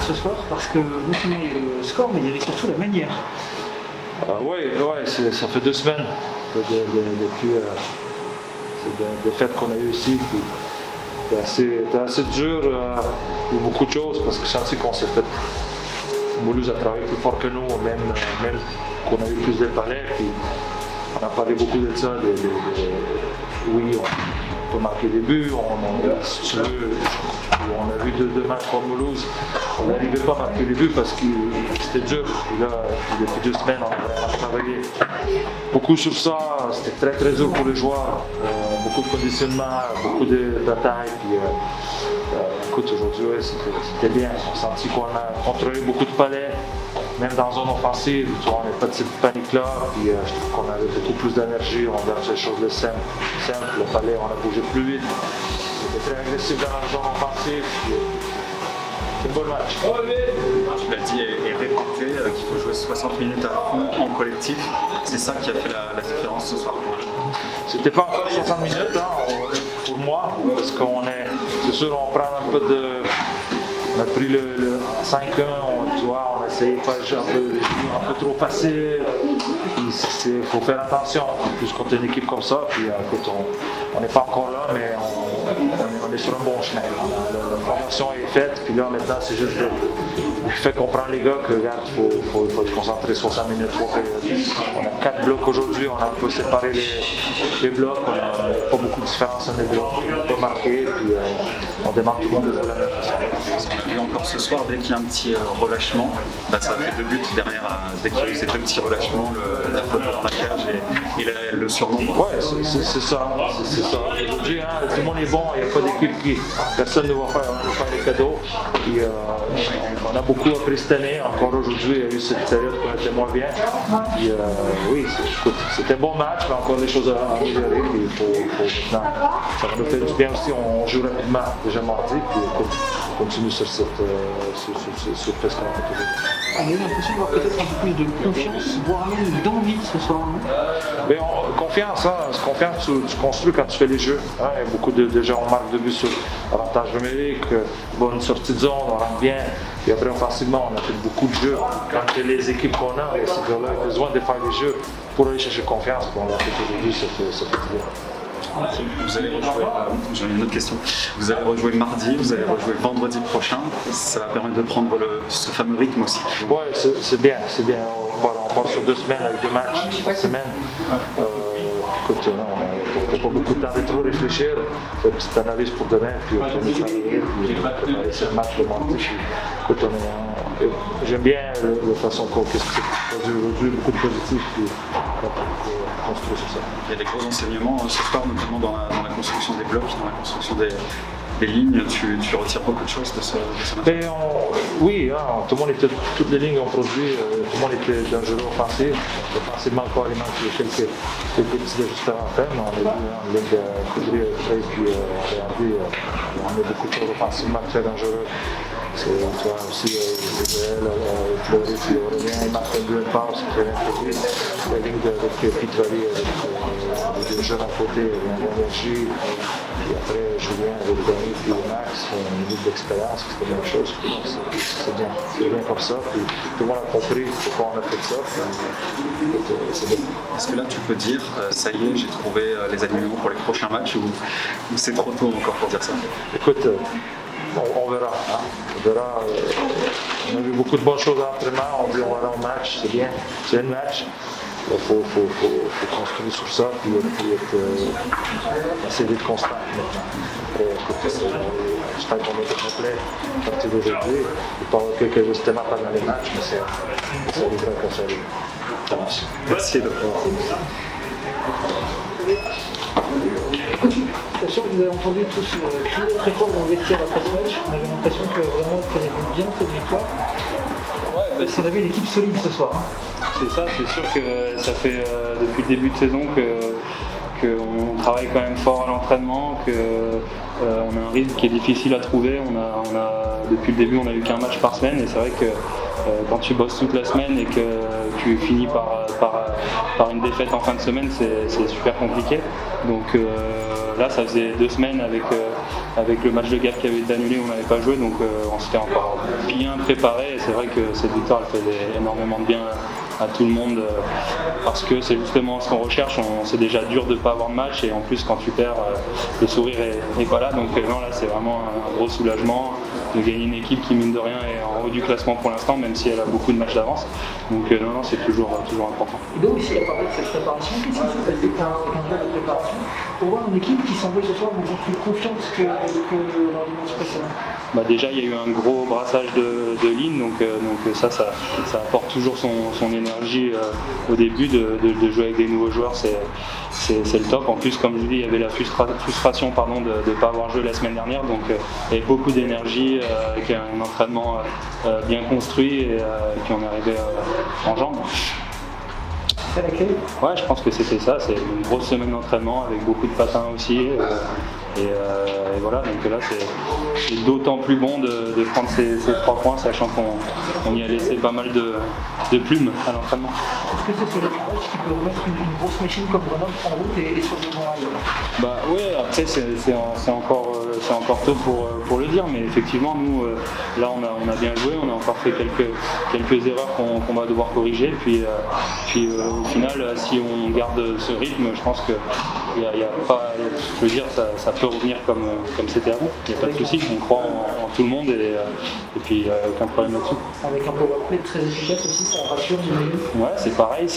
ce soir parce que non seulement il y a le score, mais il y avait surtout la manière. Oui, ça fait 2 semaines depuis des fêtes qu'on a eues ici. C'était assez dur pour beaucoup de choses parce que je sentais qu'on s'est fait. Mulhouse a travaillé plus fort que nous, même qu'on a eu plus de palais. Puis on a parlé beaucoup de ça. Oui, on peut marquer des buts, si tu veux, on a vu deux matchs contre Mulhouse. On n'arrivait pas à marquer des buts parce que c'était dur. Puis là, depuis 2 semaines, on a travaillé beaucoup sur ça. C'était très très dur pour les joueurs. Beaucoup de conditionnement, beaucoup d'attaques. Écoute, aujourd'hui, c'était bien. On a senti qu'on a contrôlé beaucoup de palais, même dans la zone offensive. Tu vois, on n'est pas de cette panique-là. Puis je trouve qu'on avait beaucoup plus d'énergie. On a fait des choses de simple. Le palais, on a bougé plus vite. On était très agressif dans la zone offensive. C'est un bon match. Tu l'as dit et répété qu'il faut jouer 60 minutes à fond en collectif. C'est ça qui a fait la différence ce soir. C'était pas encore 60 minutes pour moi, parce c'est sûr, on prend un peu de. On a pris le 5-1, on a essayé de faire un peu trop facile. Il faut faire attention, en plus contre une équipe comme ça. Puis écoute, on n'est pas encore là, mais on est sur un bon chemin. La formation est faite, puis là maintenant c'est juste le fait qu'on prend les gars que regarde, il faut se concentrer 60 minutes. On a 4 blocs aujourd'hui, on a un peu séparé les blocs, on n'a pas beaucoup de différence entre les blocs, on peut marquer, puis on démarre tout le monde de la même façon. Et encore ce soir, dès qu'il y a un petit relâchement, ça a fait 2 buts derrière, dès qu'il y a eu ces 2 petits relâchements, la faute dans la cage et le surnom. Ouais, c'est ça. Aujourd'hui, tout le monde est bon, il n'y a pas d'équipe personne ne va faire les cadeaux. Puis, on a beaucoup appris cette année, encore aujourd'hui, il y a eu cette période qu'on était moins bien. Puis, oui, c'était un bon match, mais encore des choses à améliorer. Puis, il faut maintenant, ça va nous faire du bien aussi, on joue rapidement déjà mardi, puis on continue sur cette phase qu'on a fait aujourd'hui. On a eu l'impression d'avoir peut-être un peu plus de confiance, voire même d'envie ce soir. Mais confiance, tu construis quand tu fais les jeux. Il y a beaucoup de gens qui marquent de buts sur avantage numérique, bonne sortie de zone, on rentre bien. Et après, offensivement, on a fait beaucoup de jeux. Quand les équipes qu'on a, ces gars-là ont besoin de faire les jeux pour aller chercher confiance. On l'a fait aujourd'hui, ça fait bien. Vous allez rejouer, j'ai une autre question. Vous allez rejouer mardi, vous allez rejouer vendredi prochain. Ça va permettre de prendre ce fameux rythme aussi. Oui, c'est bien. On part sur 2 semaines avec 2 matchs par semaine. Écoute, on n'a pas beaucoup de temps de trop réfléchir. On fait une petite analyse pour demain, puis on tourne travailler, puis préparer ce match le mardi. Écoute, j'aime bien la façon qu'on produit aujourd'hui, beaucoup de positifs, puis on va construire sur ça. Il y a des gros enseignements ce soir, notamment dans la construction des blocs, dans la construction des lignes. Tu retires beaucoup de choses de ce match. Oui, toutes les lignes ont produit, tout le monde était dangereux offensif. Offensivement, encore, il manque quelques petits ajustements à faire, mais on a vu en ligne de Coudry et puis on a beaucoup de choses offensivement très dangereuses. Tu vois aussi Fleury, puis Aurélien, il marque un but, passe, très bien produit. La ligne avec Pitroli, avec les deux jeunes à côté, il y a l'énergie. Puis après, Julien avec Danny, puis Max, un niveau d'expérience, c'est la même chose. C'est bien comme ça. Puis tout le monde a compris pourquoi on a fait ça. Puis, c'est bien. Est-ce que là, tu peux dire, ça y est, j'ai trouvé les alignements pour les prochains matchs, ou c'est trop tôt encore pour dire ça? Écoute, on verra. On verra. On a vu beaucoup de bonnes choses à l'entraînement. On dit on va aller au match, c'est bien. C'est un match. Il faut construire sur ça, puis essayer d'être constant maintenant. Je pense qu'on est complet à partir d'aujourd'hui. Il peut y avoir quelques ajustements pendant les matchs, mais c'est arrivera quand ça arrive. Ça marche. Merci. Bien sûr que vous avez entendu tous très fort dans le vestiaire après ce match. On avait l'impression que vraiment vous prenez bien cette victoire. On avait l'équipe solide ce soir. C'est ça, c'est sûr que ça fait depuis le début de saison qu'on travaille quand même fort à l'entraînement, qu'on a un rythme qui est difficile à trouver. Depuis le début, on n'a eu qu'un match par semaine, et c'est vrai que quand tu bosses toute la semaine et que tu finis par une défaite en fin de semaine, c'est super compliqué. Donc là, ça faisait 2 semaines avec avec le match de Gap qui avait été annulé, on n'avait pas joué, donc on s'était encore bien préparé. Et c'est vrai que cette victoire elle faisait énormément de bien à tout le monde parce que c'est justement ce qu'on recherche. C'est déjà dur de ne pas avoir de match et en plus quand tu perds, le sourire est pas là. Donc non, là c'est vraiment un gros soulagement de gagner une équipe qui mine de rien est en haut du classement pour l'instant, même si elle a beaucoup de matchs d'avance. Donc non, c'est toujours important. Et donc aussi, à part de cette préparation, qu'est-ce qui s'est passé avec un jour de préparation pour voir une équipe qui semblait ce soir beaucoup plus confiante que lors du match précédent? Déjà, il y a eu un gros brassage de lignes, donc ça apporte toujours son énergie au début de jouer avec des nouveaux joueurs, c'est le top. En plus, comme je vous dis, il y avait la frustration de ne pas avoir joué la semaine dernière, donc il y avait beaucoup d'énergie, avec un entraînement bien construit et puis on est arrivé en jambes. C'est la clé? Ouais, je pense que c'était ça, c'est une grosse semaine d'entraînement avec beaucoup de patins aussi. Et voilà, donc là c'est d'autant plus bon de prendre ces 3 points, sachant qu'on y a laissé pas mal de plumes à l'entraînement. Est-ce que c'est ce genre de match qui peut remettre une grosse machine comme Grenoble en route et sur le bon rail? Bah oui, après c'est encore tôt pour le dire, mais effectivement nous là on a bien joué, on a encore fait quelques erreurs qu'on va devoir corriger, puis au final si on garde ce rythme, je pense que y a pas, je veux dire ça peut revenir comme c'était avant, il n'y a pas de souci, on croit en tout le monde et puis aucun problème là-dessus. Avec un powerplay très efficace aussi, ça rassure, j'imagine. Ouais, c'est pareil,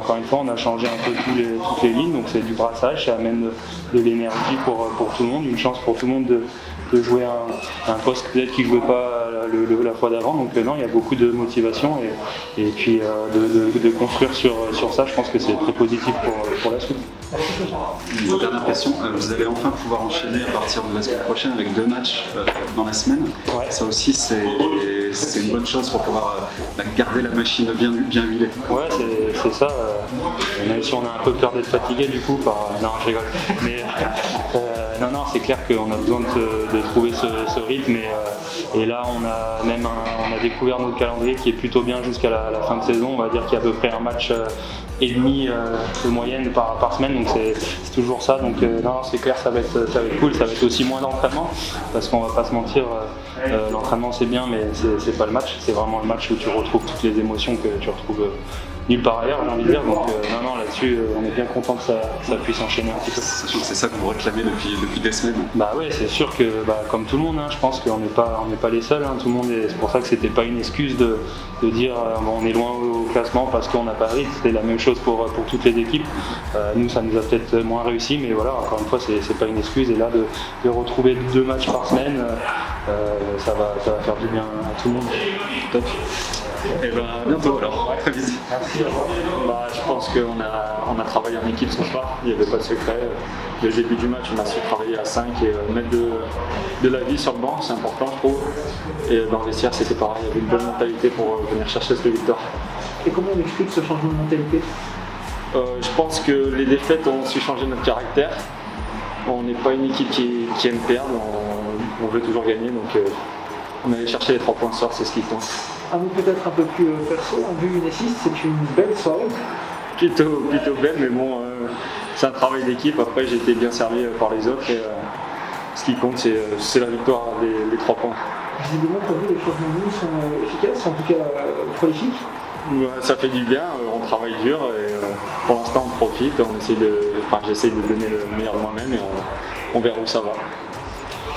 encore une fois on a changé un peu toutes les lignes, donc c'est du brassage, ça amène de l'énergie pour tout le monde, une chance pour tout le monde de jouer un poste peut-être qu'il ne jouait pas la fois d'avant, donc non, il y a beaucoup de motivation et puis de construire sur ça, je pense que c'est très positif pour la suite. Une dernière question, vous allez enfin pouvoir enchaîner à partir de la semaine prochaine avec 2 matchs dans la semaine. Ouais. Ça aussi c'est une bonne chose pour pouvoir garder la machine bien huilée. Ouais, c'est ça. Même si on a un peu peur d'être fatigué du coup non, je rigole. Mais non, c'est clair qu'on a besoin de trouver ce rythme et là on a découvert notre calendrier qui est plutôt bien jusqu'à la fin de saison. On va dire qu'il y a à peu près un match et demi de moyenne par semaine, donc c'est toujours ça. Donc non, c'est clair, ça va être cool. Ça va être aussi moins d'entraînement parce qu'on va pas se mentir, l'entraînement c'est bien, mais c'est pas le match. C'est vraiment le match où tu retrouves toutes les émotions que tu retrouves nulle part ailleurs, j'ai envie de dire. Donc non, là-dessus, on est bien content que ça puisse enchaîner un petit peu. Sachant que c'est ça que vous réclamez depuis des semaines. Bah oui, c'est sûr que comme tout le monde, je pense qu'on n'est pas les seuls. Tout le monde c'est pour ça que c'était pas une excuse de dire on est loin au classement parce qu'on n'a pas de rythme. C'était la même chose pour toutes les équipes. Nous, ça nous a peut-être moins réussi, mais voilà, encore une fois, c'est pas une excuse. Et là, de retrouver 2 matchs par semaine, ça va faire du bien à tout le monde. Top. Et à bientôt alors, très vite. Merci. Je pense qu'on a travaillé en équipe ce soir, il n'y avait pas de secret. Le début du match, on a su travailler à 5 et mettre de la vie sur le banc, c'est important je trouve. Et dans le vestiaire c'était pareil, il y avait une bonne mentalité pour venir chercher cette victoire. Et comment on explique ce changement de mentalité? Je pense que les défaites ont su changer notre caractère. On n'est pas une équipe qui aime perdre, on veut toujours gagner, donc on allait chercher les 3 points ce soir, c'est ce qui compte. Un mot peut-être un peu plus perso, en vue une assiste, c'est une belle soirée. Plutôt belle, mais bon, c'est un travail d'équipe. Après, j'ai été bien servi par les autres et ce qui compte, c'est la victoire, les 3 points. Visiblement, pour vous, les changements de lignes sont efficaces, en tout cas prolifiques. Ça fait du bien, on travaille dur et pour l'instant on profite, j'essaie de donner le meilleur de moi-même et on verra où ça va.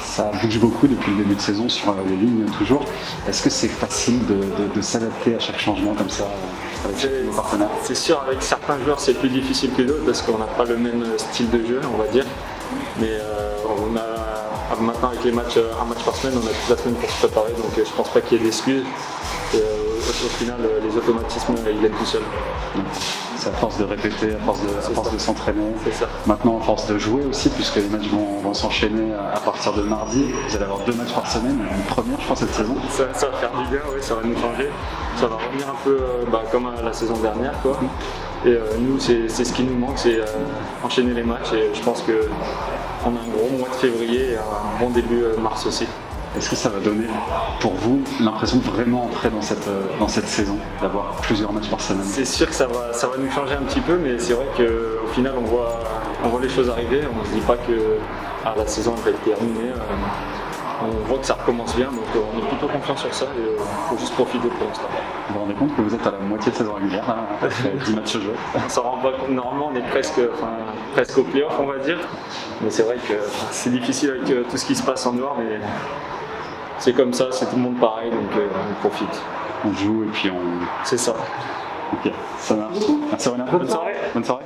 Ça bouge beaucoup depuis le début de saison sur les lignes toujours. Est-ce que c'est facile de s'adapter à chaque changement comme ça avec nos partenaires? C'est sûr, avec certains joueurs c'est plus difficile que d'autres parce qu'on n'a pas le même style de jeu, on va dire. Mais maintenant avec les matchs, un match par semaine, on a toute la semaine pour se préparer, donc je pense pas qu'il y ait d'excuses. Au final, les automatismes, ils viennent tout seuls. C'est à force de répéter, à force de s'entraîner. C'est ça. Maintenant, à force de jouer aussi, puisque les matchs vont s'enchaîner à partir de mardi. Vous allez avoir 2 matchs par semaine, une première, je pense, cette saison. Ça va faire du bien, oui, ça va nous changer. Ça va revenir un peu comme la saison dernière, quoi. Et nous, c'est ce qui nous manque, c'est enchaîner les matchs. Et je pense qu'on a un gros mois de février et un bon début mars aussi. Est-ce que ça va donner pour vous l'impression de vraiment entrer dans cette saison, d'avoir plusieurs matchs par semaine? C'est sûr que ça va nous changer un petit peu, mais c'est vrai qu'au final on voit les choses arriver, on ne se dit pas que la saison va être terminée. On voit que ça recommence bien, donc on est plutôt confiant sur ça et il faut juste profiter pour l'instant. Vous vous rendez compte que vous êtes à la moitié de saison régulière, là, après 10 matchs joués. On s'en rend pas compte, normalement on est presque au play-off on va dire, mais c'est vrai que c'est difficile avec tout ce qui se passe en dehors, mais c'est comme ça, c'est tout le monde pareil, donc on profite. On joue et puis on... C'est ça. Ok, ça marche. Merci Aurélien. Bonne soirée. Bonne soirée.